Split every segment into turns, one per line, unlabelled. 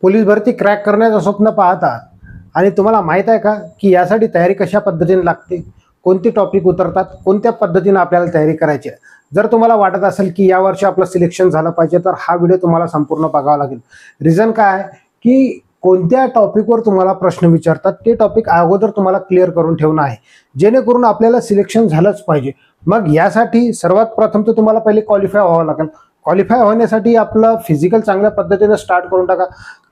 Police भरती crack करण्याचं स्वप्न पाहत आहात आणि तुम्हाला माहीत आहे का की यासाठी तयारी कशा पद्धतीने लागते, कोणते टॉपिक उतरतात, कोणत्या पद्धतीने आपल्याला तयारी करायची आहे. जर तुम्हाला वाटत असेल की यावर्षी आपलं सिलेक्शन झालं पाहिजे तर हा व्हिडिओ तुम्हाला संपूर्ण बघावा लागेल. रिझन काय आहे की कोणत्या टॉपिकवर तुम्हाला प्रश्न विचारतात ते टॉपिक अगोदर तुम्हाला क्लिअर करून ठेवणं आहे, जेणेकरून आपल्याला सिलेक्शन झालंच पाहिजे. मग यासाठी सर्वात प्रथम तर तुम्हाला पहिले क्वालिफाय व्हावं लागेल. क्वालिफाय होण्यासाठी आपलं फिजिकल चांगल्या पद्धतीने स्टार्ट करून टाका.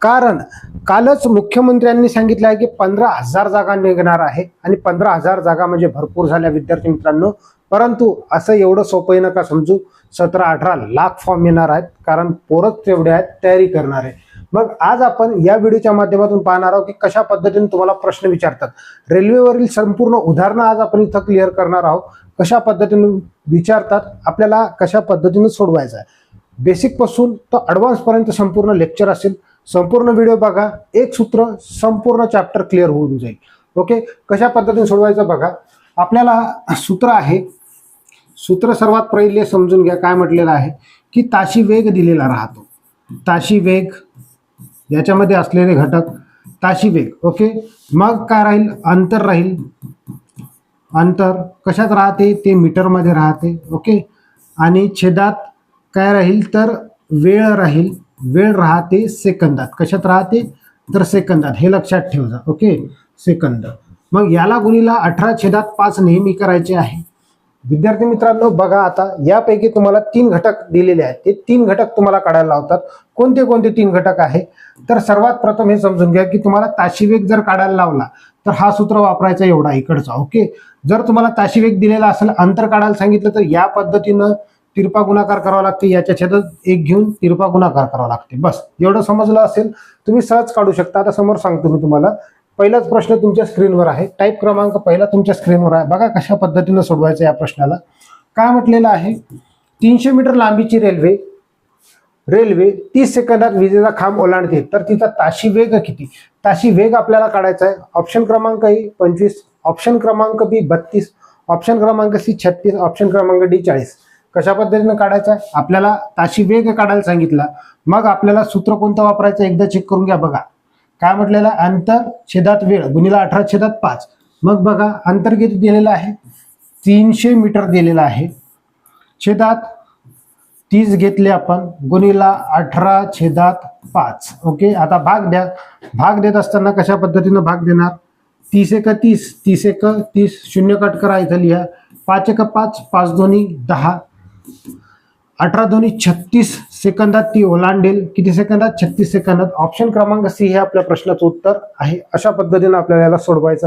कारण कालच मुख्यमंत्र्यांनी सांगितलं आहे की 15,000 जागा निघणार आहे आणि 15,000 जागा म्हणजे भरपूर झाल्या विद्यार्थी मित्रांनो. परंतु असं एवढं सोपं नका समजू. 17-18 लाख फॉर्म येणार आहेत, कारण पोरच तेवढे आहेत तयारी करणारे. मग आज आपण या व्हिडिओच्या माध्यमातून पाहणार आहोत की कशा पद्धतीने तुम्हाला प्रश्न विचारतात. रेल्वेवरील संपूर्ण उदाहरणं आज आपण इथं क्लिअर करणार आहोत. कशा पद्धतीने विचारतात, आपल्याला कशा पद्धतीने सोडवायचं आहे. बेसिक पासून तर ॲडव्हान्स पर्यंत संपूर्ण लेक्चर असेल. संपूर्ण व्हिडिओ बघा, एक सूत्र संपूर्ण चॅप्टर क्लिअर होऊन जाईल. ओके, कशा पद्धतीने सोडवायचं बघा. आपल्याला सूत्र आहे. सूत्र सर्वात पहिले समजून घ्या. काय म्हटलेलं आहे की ताशी वेग दिलेला राहतो. ताशी वेग याच्यामध्ये असलेले घटक ताशी वेग. ओके, मग काय राहील, अंतर राहील. अंतर कशात राहते, ते मीटरमध्ये राहते. ओके, आणि छेदात काय राहील तर वेळ राहील. वेळ राहते सेकंदात. कशात राहते तर सेकंदात. हे लक्षात ठेवा. Okay, second. मग याला गुणीला 18/5 नेहमी करायचे आहे. विद्यार्थी मित्रांनो बघा, आता यापैकी तुम्हाला 3 घटक दिलेले आहेत. ते 3 घटक तुम्हाला काढायला लावतात. कोणते कोणते 3 घटक आहे तर सर्वात प्रथम हे समजून घ्या की तुम्हाला ताशी वेग जर काढायला लावला तर हा सूत्र वापरायचा एवढा इकडचा. ओके, जर तुम्हाला ताशी वेग दिलेला असेल, अंतर काढायला सांगितलं तर या पद्धतीनं तिरपा गुणाकार करावा लागते. याच्या छेदात 1 घेऊन तिरपा गुणाकार करावा लागते. बस एवढं समजलं असेल तुम्ही सहज काढू शकता. आता समोर सांगतो मी तुम्हाला. पहिलाच प्रश्न तुमच्या स्क्रीनवर आहे. टाईप क्रमांक पहिला तुमच्या स्क्रीनवर आहे. बघा कशा पद्धतीनं सोडवायचं या प्रश्नाला. काय म्हटलेलं आहे, 300 मीटर लांबीची रेल्वे 30 सेकंदात विजेचा खांब ओलांडते तर तिचा ताशी वेग किती. ताशी वेग आपल्याला काढायचा आहे. ऑप्शन क्रमांक A 25, ऑप्शन क्रमांक B 32, ऑप्शन क्रमांक C 36, ऑप्शन क्रमांक D 40. कशा पद्धतीने काढायचं आहे, आपल्याला ताशी वेग काढायला सांगितला. मग आपल्याला सूत्र कोणतं वापरायचं एकदा चेक करून घ्या. बघा काय म्हटलेलं, अंतर छेदात वेळ गुणीला 18/5. मग बघा अंतर किती दिलेलं आहे, 300 मीटर दिलेलं आहे. छेदात 30 घेतले आपण गुणीला 18/5. ओके, आता भाग द्या. भाग देत असताना कशा पद्धतीनं भाग देणार, 30 × 30, 30 × 30, 0 कट करायचं लिहा. 5 × 5, 5 दोन्ही 10, 18 दोन्ही 36 सेकंदात ती ओलांडेल. किती सेकंदात, 36 सेकंदात. ऑप्शन क्रमांक C हे आपल्या प्रश्नाचं उत्तर आहे. अशा पद्धतीने आपल्याला सोडवायचं आहे.